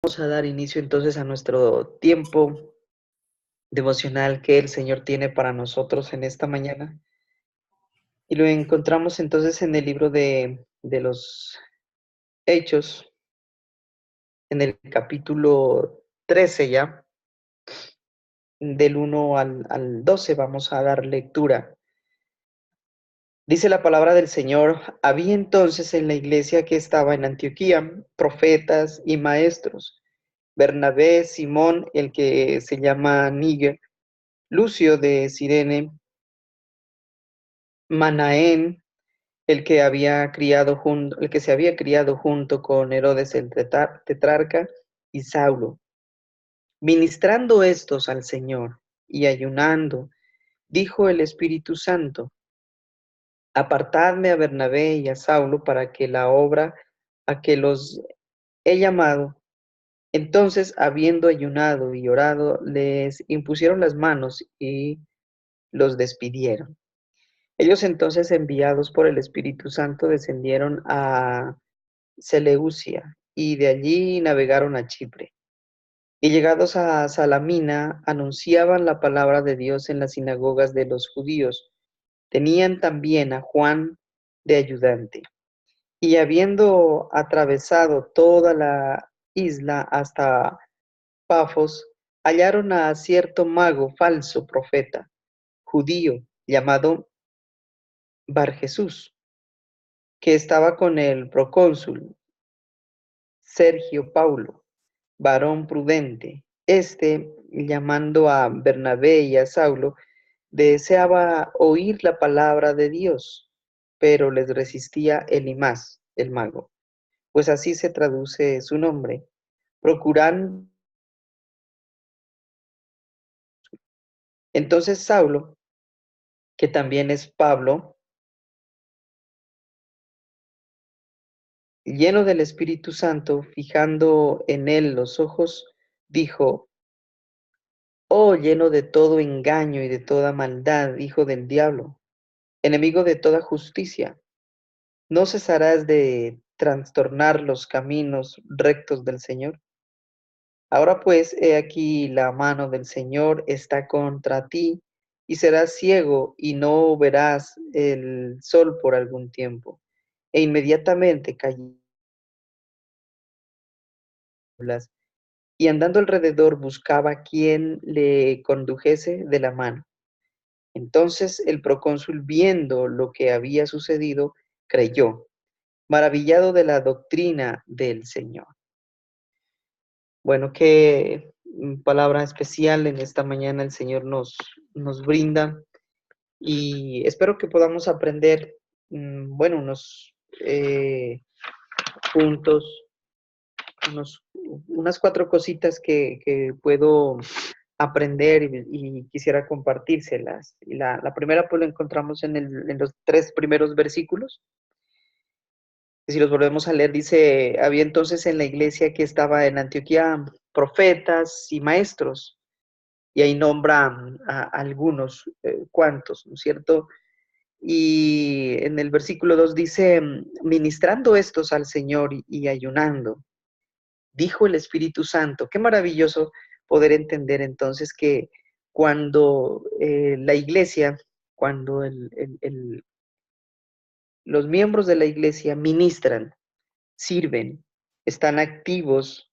Vamos a dar inicio entonces a nuestro tiempo devocional que el Señor tiene para nosotros en esta mañana. Y lo encontramos entonces en el libro de los Hechos, en el capítulo 13 ya, del 1 al 12 vamos a dar lectura. Dice la palabra del Señor: había entonces en la iglesia que estaba en Antioquía profetas y maestros: Bernabé, Simón, el que se llama Níger, Lucio de Cirene, Manaén, el que se había criado junto con Herodes el tetrarca, y Saulo. Ministrando estos al Señor y ayunando, dijo el Espíritu Santo: apartadme a Bernabé y a Saulo para que la obra a que los he llamado. Entonces, habiendo ayunado y orado, les impusieron las manos y los despidieron. Ellos entonces, enviados por el Espíritu Santo, descendieron a Seleucia, y de allí navegaron a Chipre. Y llegados a Salamina, anunciaban la palabra de Dios en las sinagogas de los judíos. Tenían también a Juan de ayudante. Y habiendo atravesado toda la isla hasta Pafos, hallaron a cierto mago falso profeta, judío, llamado Barjesús, que estaba con el procónsul Sergio Paulo, varón prudente. Este, llamando a Bernabé y a Saulo, deseaba oír la palabra de Dios, pero les resistía Elimas, el mago, pues así se traduce su nombre, procurando. Entonces Saulo, que también es Pablo, lleno del Espíritu Santo, fijando en él los ojos, dijo: oh, lleno de todo engaño y de toda maldad, hijo del diablo, enemigo de toda justicia, ¿no cesarás de trastornar los caminos rectos del Señor? Ahora pues, he aquí la mano del Señor está contra ti, y serás ciego y no verás el sol por algún tiempo. E inmediatamente cayó y andando alrededor buscaba quien le condujese de la mano. Entonces el procónsul, viendo lo que había sucedido, creyó, maravillado de la doctrina del Señor. Bueno, qué palabra especial en esta mañana el Señor nos brinda, y espero que podamos aprender, bueno, unos puntos, unas 4 cositas que puedo aprender y quisiera compartírselas. Y la primera pues lo encontramos en los 3 primeros versículos. Si los volvemos a leer, dice: había entonces en la iglesia que estaba en Antioquía profetas y maestros, y ahí nombra a algunos cuantos, ¿no es cierto? Y en el versículo 2 dice: ministrando estos al Señor y ayunando, dijo el Espíritu Santo. Qué maravilloso poder entender entonces que cuando la iglesia, cuando los miembros de la iglesia ministran, sirven, están activos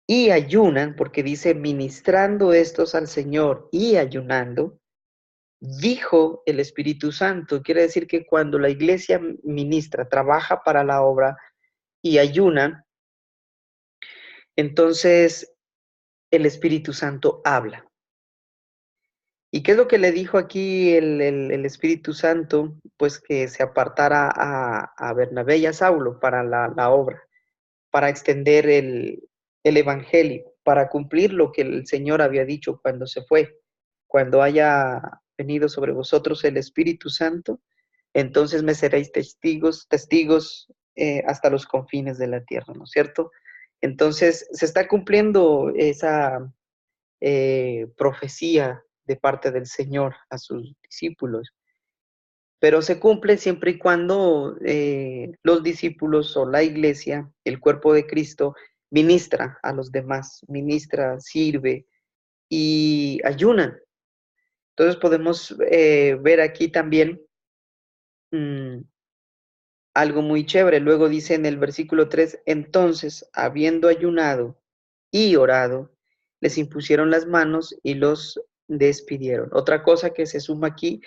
y ayunan, porque dice: ministrando estos al Señor y ayunando, dijo el Espíritu Santo. Quiere decir que cuando la iglesia ministra, trabaja para la obra y ayuna, entonces el Espíritu Santo habla. ¿Y qué es lo que le dijo aquí el Espíritu Santo? Pues que se apartara a Bernabé y a Saulo para la obra, para extender el evangelio, para cumplir lo que el Señor había dicho cuando se fue. Cuando haya venido sobre vosotros el Espíritu Santo, entonces me seréis testigos hasta los confines de la tierra, ¿no es cierto? Entonces se está cumpliendo esa profecía de parte del Señor a sus discípulos, pero se cumple siempre y cuando los discípulos o la iglesia, el cuerpo de Cristo, ministra a los demás, ministra, sirve y ayuna. Entonces podemos ver aquí también mm, algo muy chévere. Luego dice en el versículo 3, entonces, habiendo ayunado y orado, les impusieron las manos y los despidieron. Otra cosa que se suma aquí,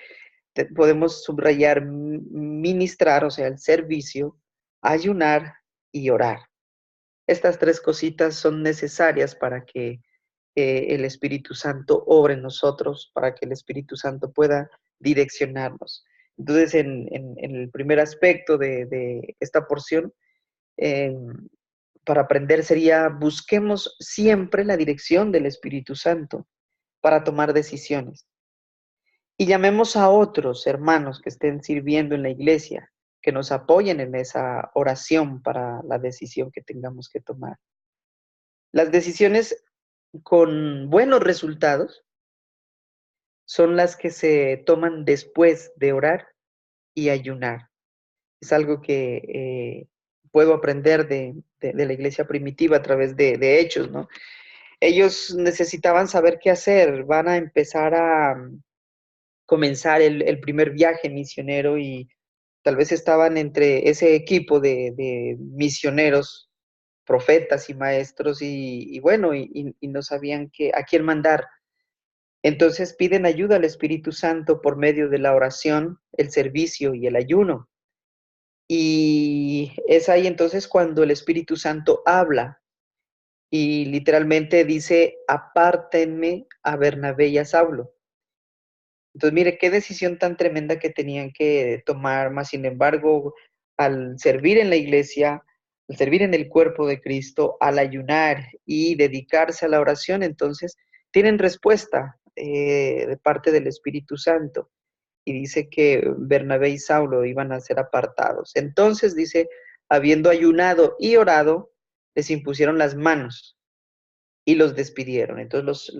podemos subrayar ministrar, o sea, el servicio, ayunar y orar. Estas tres cositas son necesarias para que el Espíritu Santo obre en nosotros, para que el Espíritu Santo pueda direccionarnos. Entonces, en el primer aspecto de esta porción, eh, para aprender sería busquemos siempre la dirección del Espíritu Santo para tomar decisiones. Y llamemos a otros hermanos que estén sirviendo en la iglesia, que nos apoyen en esa oración para la decisión que tengamos que tomar. Las decisiones con buenos resultados son las que se toman después de orar y ayunar. Es algo que puedo aprender de la iglesia primitiva a través de hechos, ¿no? Ellos necesitaban saber qué hacer, van a empezar a comenzar el primer viaje misionero y tal vez estaban entre ese equipo de misioneros, profetas y maestros y bueno, y no sabían a quién mandar. Entonces piden ayuda al Espíritu Santo por medio de la oración, el servicio y el ayuno. Y es ahí entonces cuando el Espíritu Santo habla y literalmente dice, apártenme a Bernabé y a Saulo. Entonces, mire, qué decisión tan tremenda que tenían que tomar, más sin embargo, al servir en la iglesia, al servir en el cuerpo de Cristo, al ayunar y dedicarse a la oración, entonces tienen respuesta de parte del Espíritu Santo. Y dice que Bernabé y Saulo iban a ser apartados. Entonces dice, habiendo ayunado y orado, les impusieron las manos y los despidieron. Entonces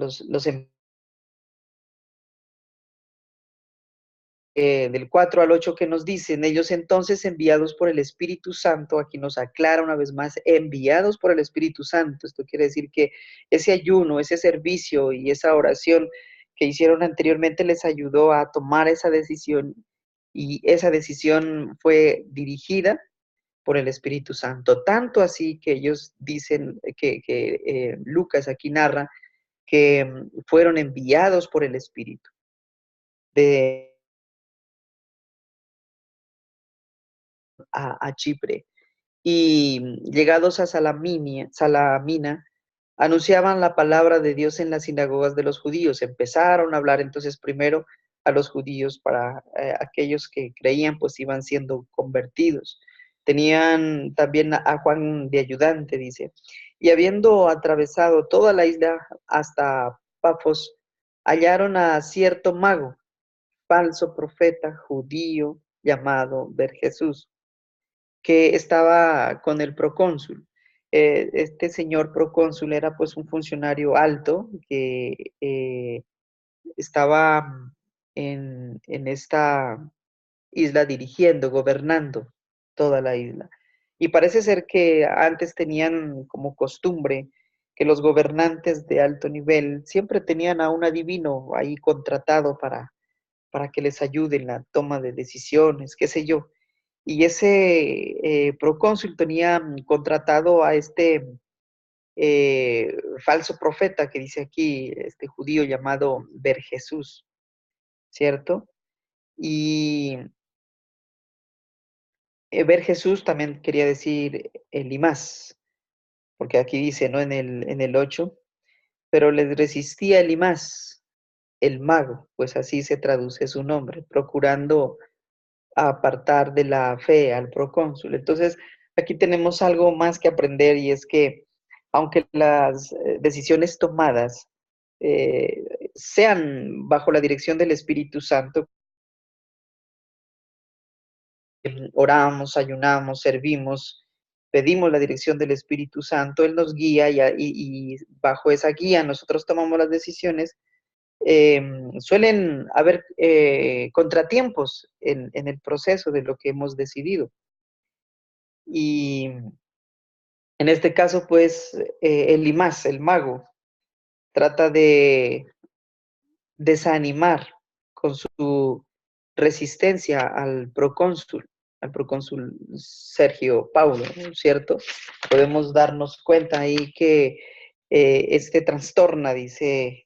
del 4 al 8 que nos dicen, ellos entonces enviados por el Espíritu Santo, aquí nos aclara una vez más, enviados por el Espíritu Santo, esto quiere decir que ese ayuno, ese servicio y esa oración que hicieron anteriormente les ayudó a tomar esa decisión y esa decisión fue dirigida por el Espíritu Santo, tanto así que ellos dicen que Lucas aquí narra que fueron enviados por el Espíritu de a Chipre. Y llegados a Salamina, anunciaban la palabra de Dios en las sinagogas de los judíos. Empezaron a hablar entonces primero a los judíos para aquellos que creían, pues iban siendo convertidos. Tenían también a Juan de ayudante, dice. Y habiendo atravesado toda la isla hasta Pafos, hallaron a cierto mago, falso profeta judío llamado Jesús, que estaba con el procónsul. Este señor procónsul era pues un funcionario alto que estaba en esta isla dirigiendo, gobernando toda la isla. Y parece ser que antes tenían como costumbre que los gobernantes de alto nivel siempre tenían a un adivino ahí contratado para que les ayude en la toma de decisiones, qué sé yo. Y ese procónsul tenía contratado a este falso profeta que dice aquí, este judío llamado Jesús, ¿cierto? Y Jesús también quería decir Elimás, porque aquí dice, ¿no? En el 8, pero les resistía Elimás, el mago, pues así se traduce su nombre, procurando apartar de la fe al procónsul. Entonces, aquí tenemos algo más que aprender y es que aunque las decisiones tomadas sean bajo la dirección del Espíritu Santo, oramos, ayunamos, servimos, pedimos la dirección del Espíritu Santo, Él nos guía y bajo esa guía nosotros tomamos las decisiones. Suelen haber contratiempos en el proceso de lo que hemos decidido. Y En este caso, pues, Elímas, el mago, trata de desanimar con su resistencia al procónsul Sergio Paulo, ¿no? ¿Cierto? Podemos darnos cuenta ahí que este trastorna, dice,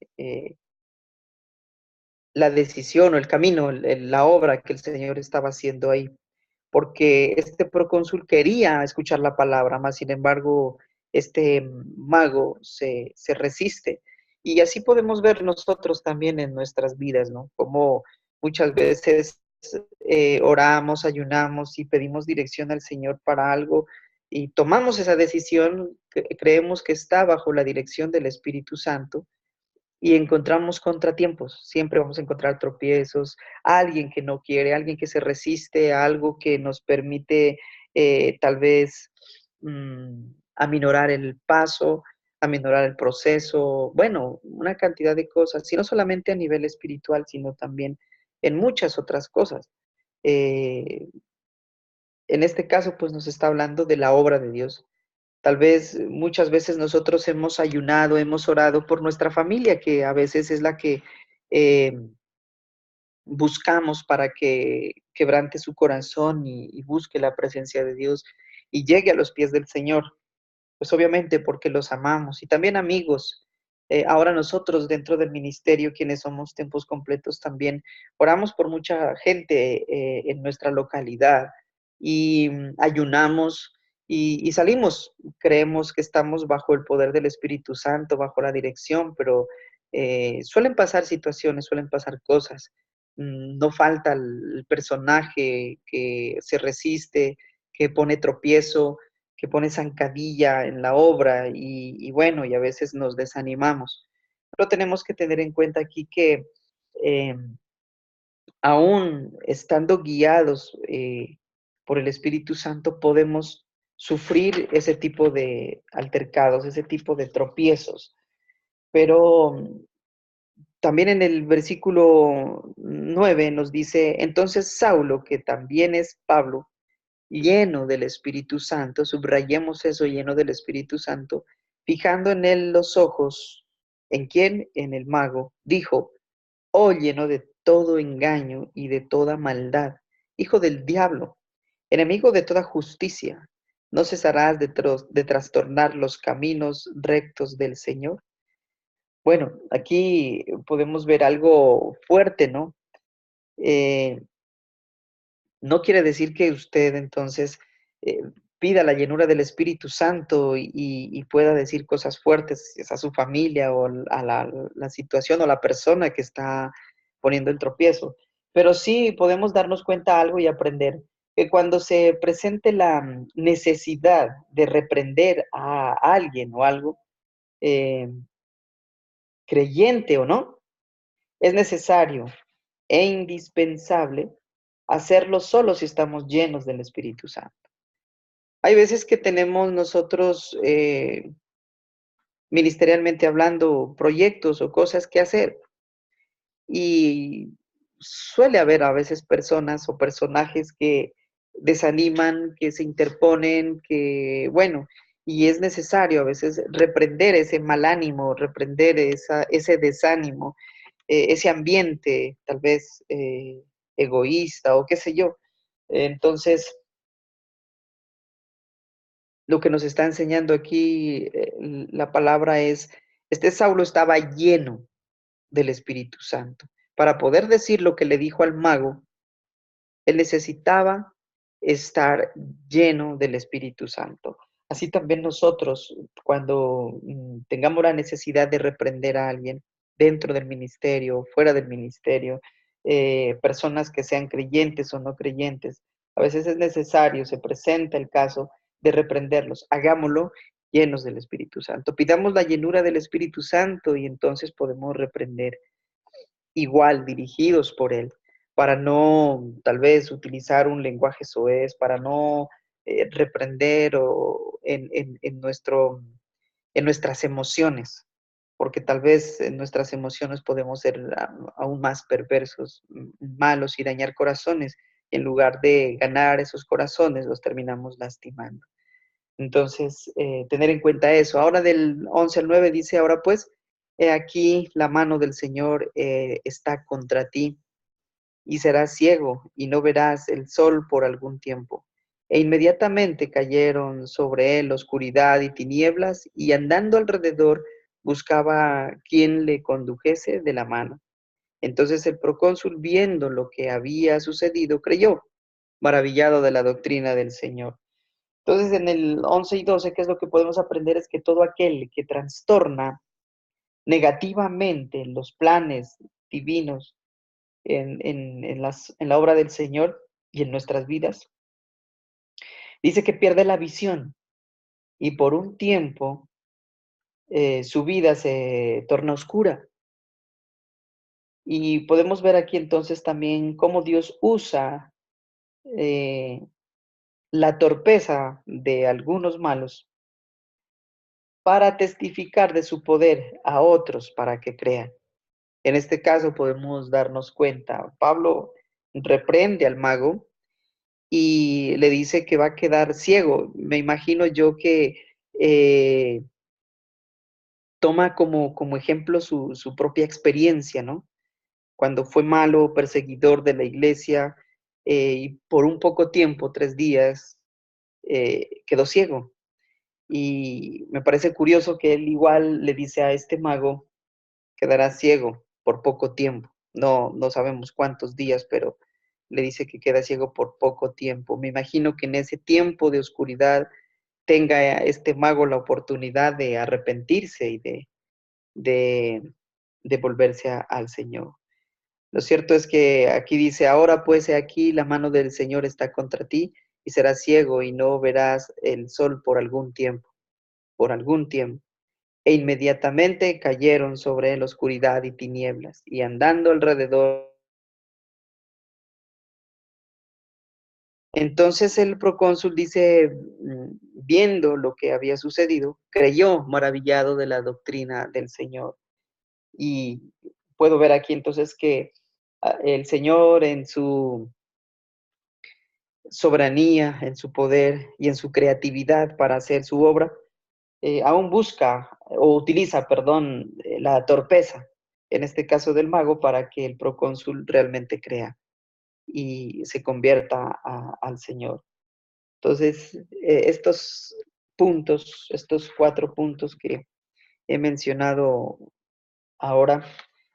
la decisión o el camino, la obra que el Señor estaba haciendo ahí, porque este procónsul quería escuchar la palabra, más sin embargo, este mago se resiste. Y así podemos ver nosotros también en nuestras vidas, ¿no? Como muchas veces oramos, ayunamos y pedimos dirección al Señor para algo y tomamos esa decisión, creemos que está bajo la dirección del Espíritu Santo, y encontramos contratiempos, siempre vamos a encontrar tropiezos, alguien que no quiere, alguien que se resiste a algo que nos permite tal vez aminorar el paso, aminorar el proceso, bueno, una cantidad de cosas, y no solamente a nivel espiritual, sino también en muchas otras cosas. Eh, en este caso, pues nos está hablando de la obra de Dios. Tal vez muchas veces nosotros hemos ayunado, hemos orado por nuestra familia, que a veces es la que eh, buscamos para que quebrante su corazón y busque la presencia de Dios y llegue a los pies del Señor. Pues obviamente porque los amamos y también amigos. Ahora nosotros dentro del ministerio, quienes somos tiempos completos, también oramos por mucha gente en nuestra localidad y ayunamos y salimos. Creemos que estamos bajo el poder del Espíritu Santo, bajo la dirección, pero suelen pasar situaciones, suelen pasar cosas. No falta el personaje que se resiste, que pone tropiezo, que pone zancadilla en la obra bueno, y a veces nos desanimamos. Pero tenemos que tener en cuenta aquí que eh, aún estando guiados por el Espíritu Santo, podemos sufrir ese tipo de altercados, ese tipo de tropiezos. Pero también en el versículo 9 nos dice, entonces Saulo, que también es Pablo, lleno del Espíritu Santo, subrayemos eso, lleno del Espíritu Santo, fijando en él los ojos, ¿en quién? En el mago, dijo, oh lleno de todo engaño y de toda maldad, hijo del diablo, enemigo de toda justicia, ¿no cesarás de trastornar los caminos rectos del Señor? Bueno, aquí podemos ver algo fuerte, ¿no? Eh, No quiere decir que usted entonces eh, pida la llenura del Espíritu Santo y pueda decir cosas fuertes a su familia o a la situación o la persona que está poniendo el tropiezo. Pero sí podemos darnos cuenta algo y aprender que cuando se presente la necesidad de reprender a alguien o algo, eh, creyente o no, es necesario e indispensable hacerlo solo si estamos llenos del Espíritu Santo. Hay veces que tenemos nosotros, ministerialmente hablando, proyectos o cosas que hacer y suele haber a veces personas o personajes que desaniman, que se interponen, que, bueno, y es necesario a veces reprender ese mal ánimo, reprender ese desánimo, ese ambiente tal vez egoísta o qué sé yo. Entonces, lo que nos está enseñando aquí la palabra es, este Saulo estaba lleno del Espíritu Santo. Para poder decir lo que le dijo al mago, él necesitaba estar lleno del Espíritu Santo. Así también nosotros, cuando tengamos la necesidad de reprender a alguien dentro del ministerio, fuera del ministerio, personas que sean creyentes o no creyentes, a veces es necesario, se presenta el caso de reprenderlos. Hagámoslo llenos del Espíritu Santo. Pidamos la llenura del Espíritu Santo y entonces podemos reprender igual dirigidos por él, para no tal vez utilizar un lenguaje soez, para no reprender o en nuestras emociones, porque tal vez en nuestras emociones podemos ser aún más perversos, malos y dañar corazones. En lugar de ganar esos corazones, los terminamos lastimando. Entonces, tener en cuenta eso. Ahora del 11 al 9 dice, ahora pues, he aquí la mano del Señor está contra ti y serás ciego y no verás el sol por algún tiempo. E inmediatamente cayeron sobre él oscuridad y tinieblas y andando alrededor buscaba quien le condujese de la mano. Entonces el procónsul, viendo lo que había sucedido, creyó, maravillado de la doctrina del Señor. Entonces, en el 11 y 12, ¿qué es lo que podemos aprender? Es que todo aquel que trastorna negativamente los planes divinos en la obra del Señor y en nuestras vidas, dice que pierde la visión y por un tiempo su vida se torna oscura. Y podemos ver aquí entonces también cómo Dios usa eh, la torpeza de algunos malos para testificar de su poder a otros para que crean. En este caso podemos darnos cuenta, Pablo reprende al mago y le dice que va a quedar ciego. Me imagino yo que eh, toma como ejemplo su propia experiencia, ¿no? Cuando fue malo, perseguidor de la iglesia, y por un poco tiempo, 3 días, quedó ciego. Y me parece curioso que él igual le dice a este mago, quedará ciego por poco tiempo. No sabemos cuántos días, pero le dice que queda ciego por poco tiempo. Me imagino que en ese tiempo de oscuridad tenga este mago la oportunidad de arrepentirse y de, de volverse al Señor. Lo cierto es que aquí dice, ahora pues he aquí la mano del Señor está contra ti y serás ciego y no verás el sol por algún tiempo. E inmediatamente cayeron sobre él oscuridad y tinieblas, y andando alrededor. Entonces el procónsul dice, viendo lo que había sucedido, creyó maravillado de la doctrina del Señor. Y puedo ver aquí entonces que el Señor en su soberanía, en su poder y en su creatividad para hacer su obra, aún busca o utiliza, perdón, la torpeza, en este caso del mago, para que el procónsul realmente crea y se convierta al Señor. Entonces, estos puntos, estos 4 puntos que he mencionado ahora,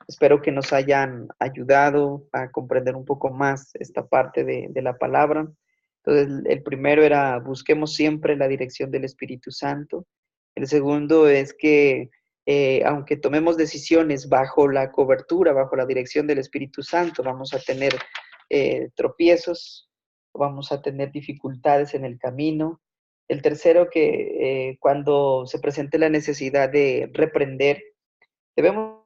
espero que nos hayan ayudado a comprender un poco más esta parte de la palabra. Entonces, el primero era busquemos siempre la dirección del Espíritu Santo. El segundo es que aunque tomemos decisiones bajo la cobertura, bajo la dirección del Espíritu Santo, vamos a tener tropiezos, vamos a tener dificultades en el camino. El tercero, que cuando se presente la necesidad de reprender, debemos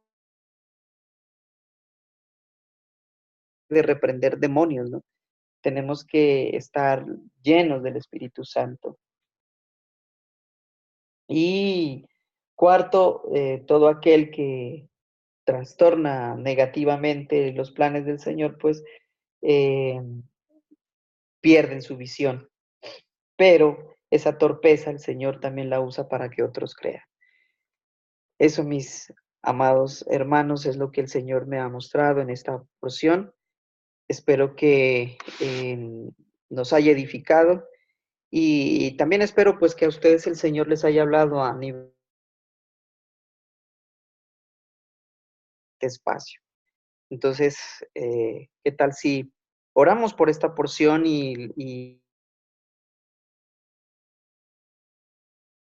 de reprender demonios, ¿no? Tenemos que estar llenos del Espíritu Santo. Y cuarto, todo aquel que trastorna negativamente los planes del Señor, pues eh, pierden su visión. Pero esa torpeza el Señor también la usa para que otros crean. Eso, mis amados hermanos, es lo que el Señor me ha mostrado en esta porción. Espero que nos haya edificado. Y también espero, pues, que a ustedes el Señor les haya hablado a nivel de espacio. Entonces, ¿qué tal si oramos por esta porción y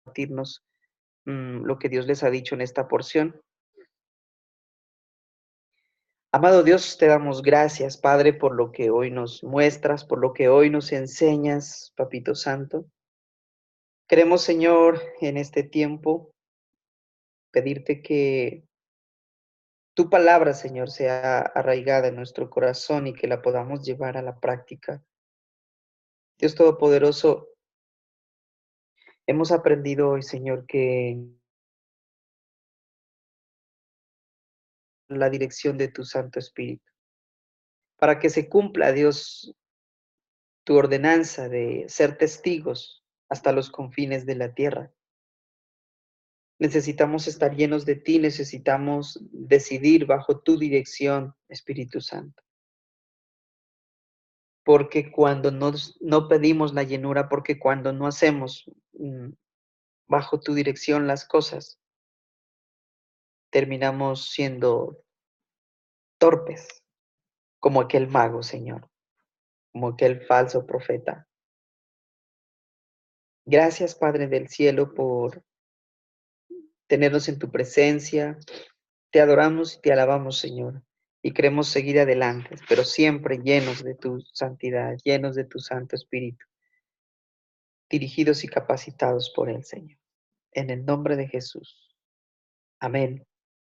compartirnos lo que Dios les ha dicho en esta porción? Amado Dios, te damos gracias, Padre, por lo que hoy nos muestras, por lo que hoy nos enseñas, Papito Santo. Queremos, Señor, en este tiempo pedirte que tu palabra, Señor, sea arraigada en nuestro corazón y que la podamos llevar a la práctica. Dios Todopoderoso, hemos aprendido hoy, Señor, que la dirección de tu Santo Espíritu, para que se cumpla, Dios, tu ordenanza de ser testigos hasta los confines de la tierra. Necesitamos estar llenos de ti, necesitamos decidir bajo tu dirección, Espíritu Santo. Porque cuando no pedimos la llenura, porque cuando no hacemos bajo tu dirección las cosas, terminamos siendo torpes, como aquel mago, Señor, como aquel falso profeta. Gracias, Padre del cielo, por tenernos en tu presencia. Te adoramos y te alabamos, Señor, y queremos seguir adelante, pero siempre llenos de tu santidad, llenos de tu Santo Espíritu, dirigidos y capacitados por él, Señor. En el nombre de Jesús. Amén.